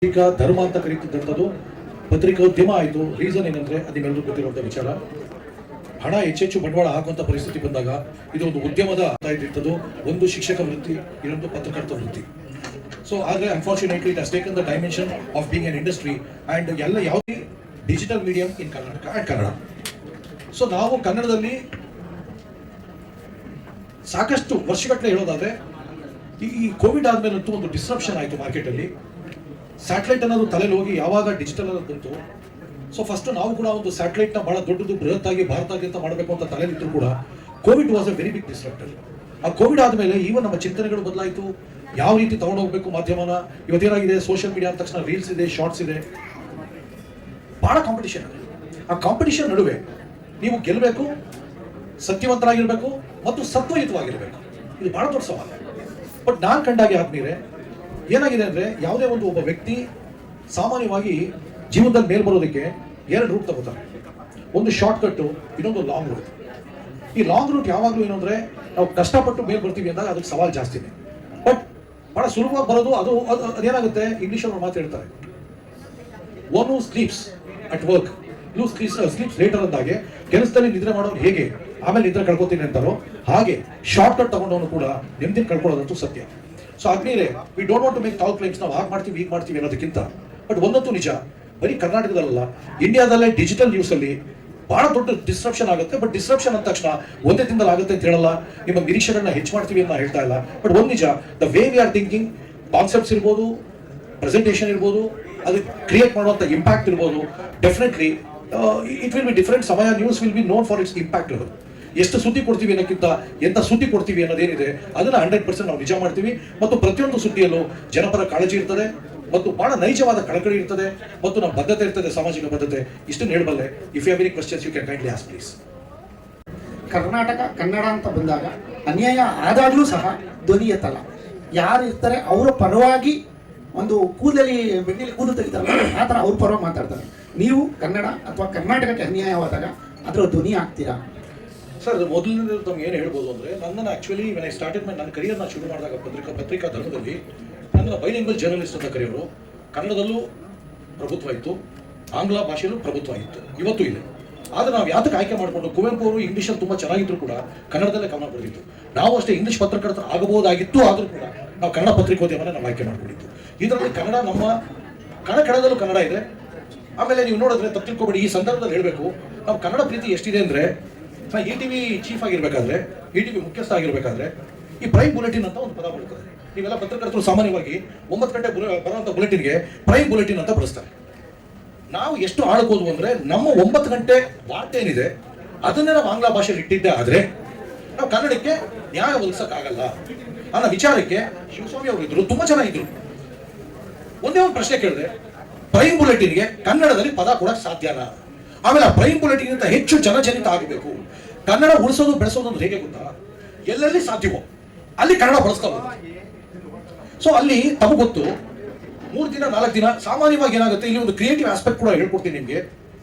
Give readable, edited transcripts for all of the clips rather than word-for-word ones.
ಪತ್ರಿಕಾ ಧರ್ಮ ಅಂತ ಕರೀತಿದ್ದಂಥದ್ದು ಪತ್ರಿಕೋದ್ಯಮ ಆಯಿತು. ರೀಸನ್ ಏನಂದ್ರೆ ಅದು ನಿಮ್ಮೆಲ್ಲರೂ ಗೊತ್ತಿರುವಂಥ ವಿಚಾರ. ಹಣ ಹೆಚ್ಚೆಚ್ಚು ಬಂಡವಾಳ ಹಾಕುವಂಥ ಪರಿಸ್ಥಿತಿ ಬಂದಾಗ ಇದು ಒಂದು ಉದ್ಯಮದ ಇದ್ದಿರ್ತದ್ದು. ಒಂದು ಶಿಕ್ಷಕ ವೃತ್ತಿ, ಇನ್ನೊಂದು ಪತ್ರಕರ್ತ ವೃತ್ತಿ. ಸೊ ಆದರೆ unfortunately it has taken the dimension of being an industry and ಎಲ್ಲ ಯಾವುದೇ digital medium in Karnataka and Kannada. So ನಾವು ಕನ್ನಡದಲ್ಲಿ ಸಾಕಷ್ಟು ವರ್ಷಗಟ್ಟಲೆ ಹೇಳೋದಾದ್ರೆ ಈ ಕೋವಿಡ್ ಆದ್ಮೇಲಂತೂ ಒಂದು ಡಿಸ್ರಪ್ಷನ್ ಆಯಿತು ಮಾರ್ಕೆಟಲ್ಲಿ. ಸ್ಯಾಟಲೈಟ್ ಅನ್ನೋದು ತಲೆಯಲ್ಲಿ ಹೋಗಿ ಯಾವಾಗ ಡಿಜಿಟಲ್ ಅನ್ನೋದು ಬಂತು. ಸೊ ಫಸ್ಟ್ ನಾವು ಕೂಡ ಒಂದು ಸ್ಯಾಟಲೈಟ್ನ ಬಹಳ ದೊಡ್ಡದು ಬೃಹತ್ತಾಗಿ ಭಾರತಾದ್ಯಂತ ಮಾಡಬೇಕು ಅಂತ ತಲೆಯಲ್ಲಿದ್ರು ಕೂಡ Covid was a very big disruptor. ಆ ಕೋವಿಡ್ ಆದಮೇಲೆ ಈವನ್ ನಮ್ಮ ಚಿಂತನೆಗಳು ಬದಲಾಯಿತು. ಯಾವ ರೀತಿ ತಗೊಂಡು ಹೋಗ್ಬೇಕು ಮಾಧ್ಯಮನ. ಇವತ್ತೇನಾಗಿದೆ, ಸೋಷಿಯಲ್ ಮೀಡಿಯಾ ಅಂದ ತಕ್ಷಣ ರೀಲ್ಸ್ ಇದೆ, ಶಾರ್ಟ್ಸ್ ಇದೆ, ಬಹಳ ಕಾಂಪಿಟಿಷನ್ ಇದೆ. ಆ ಕಾಂಪಿಟಿಷನ್ ನಡುವೆ ನೀವು ಗೆಲ್ಲಬೇಕು, ಸತ್ಯವಂತರಾಗಿರ್ಬೇಕು ಮತ್ತು ಸತ್ವಯುತವಾಗಿರ್ಬೇಕು. ಇದು ಬಹಳ ದೊಡ್ಡ ಸವಾಲು. ಬಟ್ ನಾನು ಕಂಡಾಗೆ ಆದ್ಮೇಲೆ ಏನಾಗಿದೆ ಅಂದ್ರೆ, ಯಾವುದೇ ಒಬ್ಬ ವ್ಯಕ್ತಿ ಸಾಮಾನ್ಯವಾಗಿ ಜೀವನದಲ್ಲಿ ಮೇಲ್ ಬರೋದಕ್ಕೆ ಎರಡು ರೂಟ್ ತಗೋತಾರೆ. ಒಂದು ಶಾರ್ಟ್ ಕಟ್, ಇನ್ನೊಂದು ಲಾಂಗ್ ರೂಟ್. ಈ ಲಾಂಗ್ ರೂಟ್ ಯಾವಾಗಲೂ ಏನು ಅಂದ್ರೆ, ನಾವು ಕಷ್ಟಪಟ್ಟು ಮೇಲ್ ಬರ್ತೀವಿ ಅಂದಾಗ ಅದಕ್ಕೆ ಸವಾಲು ಜಾಸ್ತಿನೇ. ಬಟ್ ಬಹಳ ಸುಲಭವಾಗಿ ಬರೋದು ಅದೇನಾಗುತ್ತೆ, ಇಂಗ್ಲಿಷಲ್ಲಿ ಮಾತು ಹೇಳ್ತಾರೆ, one who sleeps at work sleeps later ಅಂದಾಗೆ, ಕೆಲಸದಲ್ಲಿ ನಿದ್ರೆ ಮಾಡೋನು ಹೇಗೆ ಆಮೇಲೆ ನಿದ್ರೆ ಕಳ್ಕೊತೀನಿ ಅಂತಾರೋ ಹಾಗೆ ಶಾರ್ಟ್ ಕಟ್ ತಗೊಂಡವನು ಕೂಡ ನೆಮ್ಮದಿ ಕಳ್ಕೊಳ್ಳೋದಂತೂ ಸತ್ಯ. ಸೊ ಆದ್ಮೇಲೆ we don't want to make tall claims, ನಾವು ಹಾಗೆ ಮಾಡ್ತೀವಿ ಹೀಗೆ ಮಾಡ್ತೀವಿ ಅನ್ನೋದಕ್ಕಿಂತ, ಬಟ್ ಒಂದಂತೂ ನಿಜ, ಬರೀ ಕರ್ನಾಟಕದಲ್ಲ ಇಂಡಿಯಾದಲ್ಲೇ ಡಿಜಿಟಲ್ ನ್ಯೂಸ್ ಅಲ್ಲಿ ಬಹಳ ದೊಡ್ಡ ಡಿಸ್ರಪ್ಷನ್ ಆಗುತ್ತೆ. ಬಟ್ ಡಿಸ್ರಪ್ಷನ್ ಅಂದ ತಕ್ಷಣ ಒಂದೇ ದಿನದಲ್ಲಿ ಆಗುತ್ತೆ ಅಂತ ಹೇಳಲ್ಲ, ನಿಮ್ಮ ನಿರೀಕ್ಷೆಗಳನ್ನ ಹೆಚ್ಚು ಮಾಡ್ತೀವಿ ಅಂತ ಹೇಳ್ತಾ ಇಲ್ಲ. ಬಟ್ ಒಂದು ನಿಜ, the way we are thinking, concepts ಇರ್ಬೋದು, ಪ್ರೆಸೆಂಟೇಷನ್ ಇರ್ಬೋದು, ಅದು ಕ್ರಿಯೇಟ್ ಮಾಡುವಂಥ ಇಂಪ್ಯಾಕ್ಟ್ ಇರ್ಬೋದು, definitely it will be different. ಸಮಯ news will be known for its impact ಇರೋದು. ಎಷ್ಟು ಸುದ್ದಿ ಕೊಡ್ತೀವಿ ಅನ್ನೋಕ್ಕಿಂತ ಎಂಥ ಸುದ್ದಿ ಕೊಡ್ತೀವಿ ಅನ್ನೋದೇನಿದೆ ಅದನ್ನ 100% ನಾವು ನಿಜ ಮಾಡ್ತೀವಿ. ಮತ್ತು ಪ್ರತಿಯೊಂದು ಸುದ್ದಿಯಲ್ಲೂ ಜನಪರ ಕಾಳಜಿ ಇರ್ತದೆ ಮತ್ತು ಬಹಳ ನೈಜವಾದ ಕಳಕಳಿ ಇರ್ತದೆ ಮತ್ತು ನಮ್ಮ ಬದ್ಧತೆ ಇರ್ತದೆ, ಸಾಮಾಜಿಕ ಬದ್ಧತೆ. ಇಷ್ಟನ್ನು ಹೇಳಬಲ್ಲೆ. If you have any questions you can kindly ask please. Karnataka Kannada ಅಂತ ಬಂದಾಗ ಅನ್ಯಾಯ ಆದಾಗಲೂ ಸಹ ಧ್ವನಿ ಎತ್ತಲ್ಲ. ಯಾರು ಇರ್ತಾರೆ ಅವರ ಪರವಾಗಿ, ಒಂದು ಕೂದಲಲ್ಲಿ ಬೆನ್ನಲ್ಲಿ ಕೂದಲು ತೆಗಿತಾರಲ್ಲ ಆ ಥರ ಅವ್ರ ಪರವಾಗಿ ಮಾತಾಡ್ತಾರೆ. ನೀವು ಕನ್ನಡ ಅಥವಾ ಕರ್ನಾಟಕಕ್ಕೆ ಅನ್ಯಾಯವಾದಾಗ ಅದರ ಧ್ವನಿ ಆಗ್ತೀರಾ? ಸರ್, ಅದು ಮೊದಲಿನಿಂದ ನಮ್ಗೆ ಏನು ಹೇಳ್ಬೋದು ಅಂದರೆ, ನನ್ನನ್ನು ಆ್ಯಕ್ಚುಲಿ ವೆನ್ ಐ ಸ್ಟಾರ್ಟೆಡ್ ನನ್ನ ಕರಿಯರ್ನ ಶುರು ಮಾಡಿದಾಗ ಪತ್ರಿಕಾ ಧರ್ಮದಲ್ಲಿ ನನ್ನನ್ನು ಬೈಲಿಂಗ್ವಲ್ ಜರ್ನಲಿಸ್ಟ್ ಅಂತ ಕರೆಯೋರು. ಕನ್ನಡದಲ್ಲೂ ಪ್ರಭುತ್ವ ಇತ್ತು, ಆಂಗ್ಲ ಭಾಷೆಯಲ್ಲೂ ಪ್ರಭುತ್ವ ಇತ್ತು, ಇವತ್ತು ಇದೆ. ಆದರೆ ನಾವು ಯಾತಕ್ಕೆ ಆಯ್ಕೆ ಮಾಡಿಕೊಂಡು, ಕುವೆಂಪು ಅವರು ಇಂಗ್ಲೀಷಲ್ಲಿ ತುಂಬ ಚೆನ್ನಾಗಿದ್ರು ಕೂಡ ಕನ್ನಡದಲ್ಲೇ ಗಮನ ಕೊಡ್ತಿತ್ತು. ನಾವು ಅಷ್ಟೇ ಇಂಗ್ಲೀಷ್ ಪತ್ರಕರ್ತರು ಆಗಬಹುದಾಗಿತ್ತು, ಆದರೂ ಕೂಡ ನಾವು ಕನ್ನಡ ಪತ್ರಿಕೋದ್ಯಮನ ನಾವು ಆಯ್ಕೆ ಮಾಡಿಕೊಂಡಿದ್ದು. ಇದರಲ್ಲಿ ಕನ್ನಡ ನಮ್ಮ ಕಣದಲ್ಲೂ ಕನ್ನಡ ಇದೆ. ಆಮೇಲೆ ನೀವು ನೋಡಿದ್ರೆ ತಪ್ಪು ತಿಳ್ಕೊಬೇಡಿ, ಈ ಸಂದರ್ಭದಲ್ಲಿ ಹೇಳಬೇಕು, ನಾವು ಕನ್ನಡ ಪ್ರೀತಿ ಎಷ್ಟಿದೆ ಅಂದರೆ, ನಾ ETV ಚೀಫ್ ಆಗಿರ್ಬೇಕಾದ್ರೆ, ETV ಮುಖ್ಯಸ್ಥ ಆಗಿರ್ಬೇಕಾದ್ರೆ ಈ ಪ್ರೈಮ್ ಬುಲೆಟಿನ್ ಅಂತ ಒಂದು ಪದ ಬರ್ತದೆ. ನೀವೆಲ್ಲ ಪತ್ರಕರ್ತರು ಸಾಮಾನ್ಯವಾಗಿ 9 ಗಂಟೆ ಬರುವಂಥ ಬುಲೆಟಿನ್ಗೆ ಪ್ರೈಮ್ ಬುಲೆಟಿನ್ ಅಂತ ಬಳಸ್ತಾರೆ. ನಾವು ಎಷ್ಟು ಆಳ್ಕೋದು ಅಂದರೆ, ನಮ್ಮ 9 ಗಂಟೆ ವಾರ್ತೆ ಏನಿದೆ ಅದನ್ನೇ ನಾವು ಆಂಗ್ಲ ಭಾಷೆಯಲ್ಲಿ ಇಟ್ಟಿದ್ದೆ ಆದರೆ ನಾವು ಕನ್ನಡಕ್ಕೆ ನ್ಯಾಯ ಒದಗಿಸೋಕ್ಕಾಗಲ್ಲ ಅನ್ನೋ ವಿಚಾರಕ್ಕೆ ಶಿವಸ್ವಾಮಿ ಅವರು ಇದ್ರು, ತುಂಬ ಚೆನ್ನಾಗಿದ್ರು. ಒಂದೇ ಒಂದು ಪ್ರಶ್ನೆ ಕೇಳಿದೆ, ಪ್ರೈಮ್ ಬುಲೆಟಿನ್ಗೆ ಕನ್ನಡದಲ್ಲಿ ಪದ ಕೊಡಕ್ಕೆ ಸಾಧ್ಯನಾ? ಆಮೇಲೆ ಆ ಪ್ರೈಮ್ ಬುಲೆಟಿನ್ಗಿಂತ ಹೆಚ್ಚು ಜನಜನಿತ ಆಗಬೇಕು. ಕನ್ನಡ ಉಳಿಸೋದು ಬೆಳೆಸೋದು ಅಂದ್ರೆ ಹೇಗೆ ಗೊತ್ತಾ, ಎಲ್ಲೆಲ್ಲಿ ಸಾಧ್ಯವೋ ಅಲ್ಲಿ ಕನ್ನಡ ಬಳಸ್ಕೋಬಹುದು. ಸೊ ಅಲ್ಲಿ ತಮಗೆ ಗೊತ್ತು, 3 ದಿನ 4 ದಿನ ಸಾಮಾನ್ಯವಾಗಿ ಏನಾಗುತ್ತೆ, ಇಲ್ಲಿ ಒಂದು ಕ್ರಿಯೇಟಿವ್ ಆಸ್ಪೆಕ್ಟ್ ಕೂಡ ಹೇಳ್ಕೊಡ್ತೀನಿ ನಿಮಗೆ.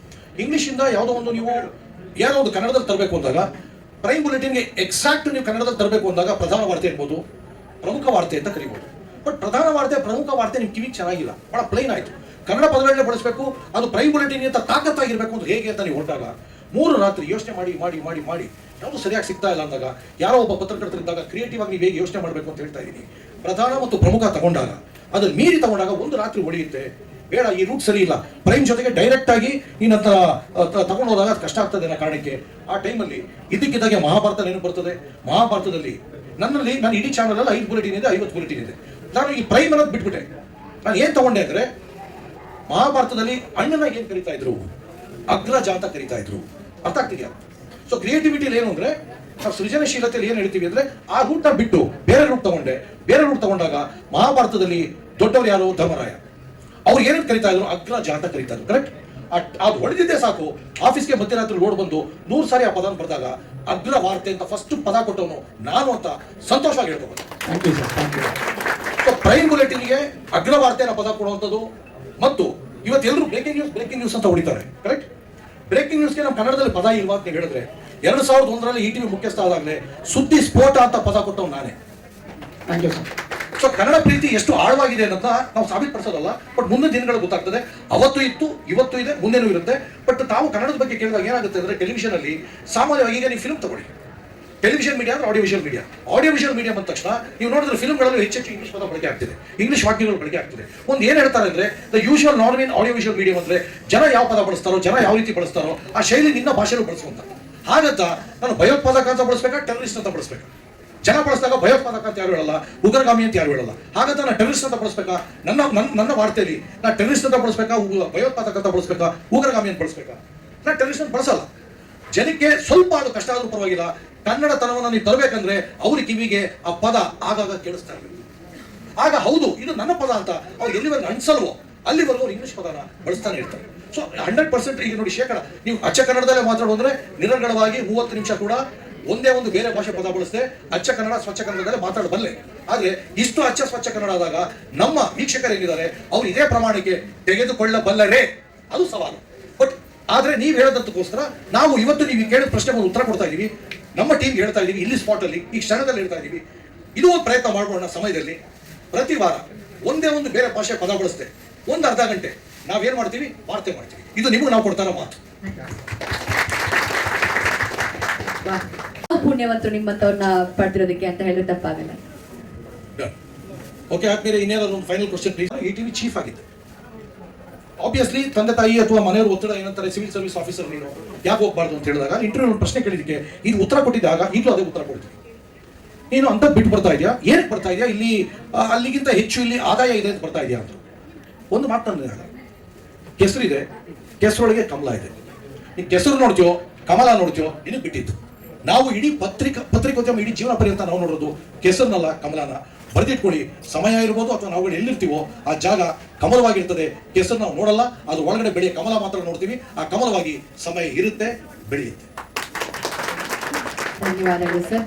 ಇಂಗ್ಲಿಷಿಂದ ಯಾವುದೋ ಒಂದು ನೀವು ಏನೋ ಒಂದು ಕನ್ನಡದಲ್ಲಿ ತರಬೇಕು ಅಂದಾಗ, ಪ್ರೈಮ್ ಬುಲೆಟಿನ್ಗೆ ಎಕ್ಸಾಕ್ಟ್ ನೀವು ಕನ್ನಡದಲ್ಲಿ ತರಬೇಕು ಅಂದಾಗ ಪ್ರಧಾನ ವಾರ್ತೆ ಇರ್ಬೋದು, ಪ್ರಮುಖ ವಾರ್ತೆ ಅಂತ ಕರಿಬೋದು. ಬಟ್ ಪ್ರಧಾನ ವಾರ್ತೆ, ಪ್ರಮುಖ ವಾರ್ತೆ ನಿಮ್ಮ ಕಿವಿಗೆ ಚೆನ್ನಾಗಿಲ್ಲ, ಬಹಳ ಪ್ಲೈನ್ ಆಯ್ತು. ಕನ್ನಡ ಪದಗಳನ್ನೇ ಬಳಸಬೇಕು, ಅದು ಪ್ರೈಮ್ ಬುಲೆಟಿನ್ ಅಂತ ತಾಕತ್ತಾಗಿರ್ಬೇಕು ಅಂತ ಹೇಗೆ ಅಂತ ನೀವು ಹೊರಟಾಗ 3 ರಾತ್ರಿ ಯೋಚನೆ ಮಾಡಿ ಮಾಡಿ ಮಾಡಿ ಮಾಡಿ ಯಾವುದು ಸರಿಯಾಗಿ ಸಿಗ್ತಾ ಇಲ್ಲ ಅಂದಾಗ, ಯಾರೋ ಒಬ್ಬ ಪತ್ರಕರ್ತರಿದ್ದಾಗ ಕ್ರಿಯೇಟಿವ್ ಆಗಿ ನೀವು ಹೇಗೆ ಯೋಚನೆ ಮಾಡಬೇಕು ಅಂತ ಹೇಳ್ತಾ ಇದ್ದೀನಿ. ಪ್ರಧಾನ ಮತ್ತು ಪ್ರಮುಖ ತಗೊಂಡಾಗ, ಅದನ್ನು ಮೀರಿ ತಗೊಂಡಾಗ 1 ರಾತ್ರಿ ಹೊಡೆಯುತ್ತೆ. ಬೇಡ, ಈ ರೂಟ್ ಸರಿ ಇಲ್ಲ, ಪ್ರೈಮ್ ಜೊತೆಗೆ ಡೈರೆಕ್ಟ್ ಆಗಿ ನೀನಂತ ತಗೊಂಡು ಹೋದಾಗ ಅದು ಕಷ್ಟ ಆಗ್ತದೆ ಅನ್ನೋ ಕಾರಣಕ್ಕೆ ಆ ಟೈಮಲ್ಲಿ ಇದಕ್ಕಿದ್ದಾಗೆ ಮಹಾಭಾರತ ನೆನಪು ಬರ್ತದೆ. ಮಹಾಭಾರತದಲ್ಲಿ ನಾನು ಇಡೀ ಚಾನಲಲ್ಲಿ 5 ಬುಲೆಟಿನ್ ಇದೆ, 50 ಬುಲೆಟಿನ್ ಇದೆ. ನಾನು ಈ ಪ್ರೈಮ್ ಅನ್ನೋದು ಬಿಟ್ಬಿಟ್ಟೆ. ನಾನು ಏನು ತಗೊಂಡೆ ಅಂದರೆ, ಮಹಾಭಾರತದಲ್ಲಿ ಅಣ್ಣನ ಏನ್ ಕರೀತಾ ಇದ್ರು, ಅಗ್ರಜಾತ ಕರೀತಾ ಇದ್ರು. ಅರ್ಥ ಆಗ್ತಿದ್ಯಾ? ಸೊ ಕ್ರಿಯೇಟಿವಿಟಿಲಿ ಏನು ಅಂದ್ರೆ, ನಾವು ಸೃಜನಶೀಲತೆಯಲ್ಲಿ ಏನು ಹೇಳ್ತೀವಿ ಅಂದ್ರೆ, ಆ ರೂಟ್ನ ಬಿಟ್ಟು ಬೇರೆ ರೂಟ್ ತಗೊಂಡೆ. ಬೇರೆ ರೂಟ್ ತಗೊಂಡಾಗ ಮಹಾಭಾರತದಲ್ಲಿ ದೊಡ್ಡವರು ಯಾರು, ಧರ್ಮರಾಯ, ಅವ್ರು ಏನೇನು ಕರೀತಾ ಇದ್ರು, ಅಗ್ರಜಾತ ಕರೀತಾ ಇದ್ರು. ಕರೆಕ್ಟ್? ಅದು ಹೊಡೆದಿದ್ದೆ ಸಾಕು, ಆಫೀಸ್ಗೆ ಮಧ್ಯರಾತ್ರಿ ಲೋಡ್ ಬಂದು 100 ಸಾರಿ ಆ ಪದ ಬರೆದಾಗ ಅಗ್ರ ವಾರ್ತೆ ಅಂತ ಫಸ್ಟ್ ಪದ ಕೊಟ್ಟವನು ನಾನು ಅಂತ ಸಂತೋಷವಾಗಿ ಹೇಳ್ಕೋಬಹುದು. Thank you sir, thank you. So prime ಬುಲೆಟಿನ್ಗೆ ಅಗ್ರ ವಾರ್ತೆನ ಪದ ಕೊಡುವಂಥದ್ದು. ಮತ್ತು ಇವತ್ತೆಲ್ಲರೂ ಬ್ರೇಕಿಂಗ್ ನ್ಯೂಸ್ ಅಂತ ಹೊಡಿತಾರೆ. ಕರೆಕ್ಟ್? ಬ್ರೇಕಿಂಗ್ ನ್ಯೂಸ್ಗೆ ನಮ್ಮ ಕನ್ನಡದಲ್ಲಿ ಪದ ಇಲ್ವಾ ಅಂತ ಹೇಳಿದ್ರೆ, 2001ರಲ್ಲಿ ETV ಮುಖ್ಯಸ್ಥ ಆದಾಗಲೇ ಸುದ್ದಿ ಸ್ಫೋಟ ಅಂತ ಪದ ಕೊಟ್ಟವ್ ನಾನೇ. Thank you sir. So Kannada ಪ್ರೀತಿ ಎಷ್ಟು ಆಳವಾಗಿದೆ ಅನ್ನೋದನ್ನ ನಾವು ಸಾಬೀತುಪಡಿಸೋದಲ್ಲ, ಬಟ್ ಮುಂದಿನ ದಿನಗಳು ಗೊತ್ತಾಗ್ತದೆ. ಅವತ್ತು ಇತ್ತು, ಇವತ್ತು ಇದೆ, ಮುಂದೆನೂ ಇರುತ್ತೆ. ಬಟ್ ತಾವು ಕನ್ನಡದ ಬಗ್ಗೆ ಕೇಳಿದಾಗ ಏನಾಗುತ್ತೆ ಅಂದರೆ, ಟೆಲಿವಿಷನ್ ಅಲ್ಲಿ ಸಾಮಾನ್ಯವಾಗಿ ಈಗ ನೀವು ಫಿಲ್ಮ್ ತಗೊಳ್ಳಿ, ಟೆಲಿವಿಷನ್ ಮೀಡಿಯಾ ಅಂದ್ರೆ ಆಡಿಯೋವಿಷುವಲ್ ಮೀಡಿಯಾ. ಆಡಿಯೋವಿಷುವಲ್ ಮೀಡಿಯಾ ಬಂದ ತಕ್ಷಣ ನೀವು ನೋಡಿದ್ರೆ ಫಿಲ್ಮ್ಗಳಲ್ಲೂ ಹೆಚ್ಚೆಚ್ಚು ಇಂಗ್ಲಿಷ್ ಪದ ಬಳಕೆ ಆಗ್ತಿದೆ, ಇಂಗ್ಲಿಷ್ ವಾಕ್ಯಗಳು ಬಳಕೆ ಆಗ್ತಿದೆ. ಒಂದು ಏನು ಹೇಳ್ತಾರೆ ಅಂದ್ರೆ, the usual norm in audiovisual media ಅಂದ್ರೆ ಜನ ಯಾವ ಪದ ಬಳಸ್ತಾರೋ, ಜನ ಯಾವ ರೀತಿ ಬಳಸ್ತಾರೋ ಆ ಶೈಲಿ ನಿನ್ನ ಭಾಷೆಯಲ್ಲೂ ಬಳಸುವಂತ. ಹಾಗಂತ ನಾನು ಭಯೋತ್ಪಾದಕ ಅಂತ ಬಳಸ್ಬೇಕಾ, ಟೆರರಿಸ್ಟ್ ಅಂತ ಬಳಸ್ಬೇಕಾ? ಜನ ಬಳಸಿದಾಗ ಭಯೋತ್ಪಾದಕ ಅಂತ ಯಾರು ಹೇಳಲ್ಲ, ಉಗ್ರಗಾಮಿ ಅಂತ ಯಾರು ಹೇಳಲ್ಲ. ಹಾಗಂತ ನಾನು ಟೆರರಿಸ್ಟ್ ಅಂತ ಬಳಸ್ಬೇಕಾ? ನನ್ನ ವಾರ್ತೆಯಲ್ಲಿ ನಾನು ಟೆರರಿಸ್ಟ್ ಅಂತ ಬಳಸ್ಬೇಕಾ, ಭಯೋತ್ಪಾದಕ ಅಂತ ಬಳಸ್ಬೇಕಾ, ಉಗ್ರಗಾಮಿ ಅಂತ ಬಳಸ್ಬೇಕಾ? ನಾನು ಟೆರರಿಸ್ಟ್ ಅಂತ ಬಳಸಲ್ಲ. ಜನಕ್ಕೆ ಸ್ವಲ್ಪ ಅದು ಕಷ್ಟ ಆದ್ರೂ ಪರವಾಗಿಲ್ಲ, ಕನ್ನಡತನವನ್ನು ನೀವು ತರಬೇಕಂದ್ರೆ ಅವ್ರ ಕಿವಿಗೆ ಆ ಪದ ಆಗಾಗ ಕೇಳಿಸ್ತಾ ಇರಬೇಕು. ಆಗ ಹೌದು ಇದು ನನ್ನ ಪದ ಅಂತ ಅವ್ರು ಎಲ್ಲಿವರೆಗೂ ಅನ್ಸಲ್ವೋ ಅಲ್ಲಿವರೆಗೂ ಅವ್ರು ಇಂಗ್ಲಿಷ್ ಪದನ ಬಳಸ್ತಾನೆ ಇರ್ತಾರೆ. ಸೊ 100% ಈಗ ನೋಡಿ, ಶೇಕಡ ನೀವು ಅಚ್ಚ ಕನ್ನಡದಲ್ಲೇ ಮಾತಾಡೋದ್ರೆ ನಿರರ್ಗಳವಾಗಿ 30 ನಿಮಿಷ ಕೂಡ ಒಂದೇ ಒಂದು ಬೇರೆ ಭಾಷೆ ಪದ ಬಳಸದೆ ಅಚ್ಚ ಕನ್ನಡ ಸ್ವಚ್ಛ ಕನ್ನಡದಲ್ಲೇ ಮಾತಾಡಬಲ್ಲೆ. ಆದ್ರೆ ಇಷ್ಟು ಅಚ್ಚ ಸ್ವಚ್ಛ ಕನ್ನಡ ಆದಾಗ ನಮ್ಮ ವೀಕ್ಷಕರು ಏನಿದ್ದಾರೆ ಅವ್ರು ಇದೇ ಪ್ರಮಾಣಕ್ಕೆ ತೆಗೆದುಕೊಳ್ಳಬಲ್ಲರೇ, ಅದು ಸವಾಲು. ಬಟ್ ಆದ್ರೆ ನೀವು ಹೇಳೋದಕ್ಕೋಸ್ಕರ ನಾವು ಇವತ್ತು ನೀವು ಕೇಳಿದ ಪ್ರಶ್ನೆಗೆ ಉತ್ತರ ಕೊಡ್ತಾ ಇದೀವಿ. ನಮ್ಮ ಟೀಮ್ ಹೇಳ್ತಾ ಇದೀವಿ, ಇಲ್ಲಿ ಸ್ಪಾಟ್ ಅಲ್ಲಿ ಈ ಕ್ಷಣದಲ್ಲಿ ಹೇಳ್ತಾ ಇದೀವಿ. ಇದು ಒಂದು ಪ್ರಯತ್ನ ಮಾಡೋಣ. ಸಮಯದಲ್ಲಿ ಪ್ರತಿ ವಾರ ಒಂದೇ ಒಂದು ಬೇರೆ ಭಾಷೆ ಪದ ಬಳಸ್ತೆ ಒಂದು ಅರ್ಧ ಗಂಟೆ ನಾವೇನ್ ಮಾಡ್ತೀವಿ, ವಾರ್ತೆ ಮಾಡ್ತೀವಿ. ಇದು ನಿಮಗೆ ನಾವು ಕೊಡ್ತಾರ ಮಾತು. ಪುಣ್ಯವಂತರು ನಿಮ್ಮಂತವ್ರನ್ನ ಪಡೆದಿರೋದಕ್ಕೆ ಅಂತ ಹೇಳಿದ್ರೆ ತಪ್ಪಾಗಲ್ಲ. ಓಕೆ, ಆದ್ಮೇಲೆ ಇನ್ನೇನಾದ್ರು ಒಂದು final question please. ETV chief ಆಗಿದ್ದೆ. ಆಬ್ವಿಯಸ್ಲಿ ತಂದೆ ತಾಯಿ ಅಥವಾ ಮನೆಯವರು ಒತ್ತಡ ಏನಂತಾರೆ, ಸಿವಿಲ್ ಸರ್ವಿಸ್ ಆಫೀಸರ್ ನೀನು ಯಾಕೆ ಹೋಗ್ಬಾರ್ದು ಅಂತ ಹೇಳಿದಾಗ ಇಂಟರ್ವ್ಯೂ ಒಂದು ಪ್ರಶ್ನೆ ಕೇಳಿದಕ್ಕೆ ಇದು ಉತ್ತರ ಕೊಟ್ಟಿದ್ದಾಗ ಈಗಲೂ ಅದೇ ಉತ್ತರ ಕೊಡ್ತೀನಿ. ನೀನು ಅಂತ ಬಿಟ್ಟು ಬರ್ತಾ ಇದೆಯಾ, ಏನಕ್ಕೆ ಬರ್ತಾ ಇದೆಯಾ, ಇಲ್ಲಿ ಅಲ್ಲಿಗಿಂತ ಹೆಚ್ಚು ಇಲ್ಲಿ ಆದಾಯ ಇದೆ ಅಂತ ಬರ್ತಾ ಇದೆಯಾ ಅಂತ ಒಂದು ಮಾತನ್ನ. ಕೆಸರಿದೆ, ಕೆಸರೊಳಗೆ ಕಮಲ ಇದೆ. ನೀನು ಕೆಸರು ನೋಡ್ತೀಯೋ ಕಮಲ ನೋಡ್ತೀಯೋ ನಿನಗೆ ಬಿಟ್ಟಿತ್ತು. ನಾವು ಇಡೀ ಪತ್ರಿಕೋದ್ಯಮ ಇಡೀ ಜೀವನ ಪರ್ಯಂತ ನಾವು ನೋಡೋದು ಕೆಸರನ್ನಲ್ಲ, ಕಮಲನ. ಬರೆದಿಟ್ಕೊಳ್ಳಿ, ಸಮಯ ಇರ್ಬೋದು ಅಥವಾ ನಾವು ಎಲ್ಲಿರ್ತೀವೋ ಆ ಜಾಗ ಕಮಲವಾಗಿರ್ತದೆ. ಕೆಸರು ನಾವು ನೋಡಲ್ಲ, ಅದು ಒಳಗಡೆ ಬೆಳೆಯ ಕಮಲ ಮಾತ್ರ ನೋಡ್ತೀವಿ. ಆ ಕಮಲವಾಗಿ ಸಮಯ ಇರುತ್ತೆ, ಬೆಳೆಯುತ್ತೆ. ಧನ್ಯವಾದಗಳು ಸರ್.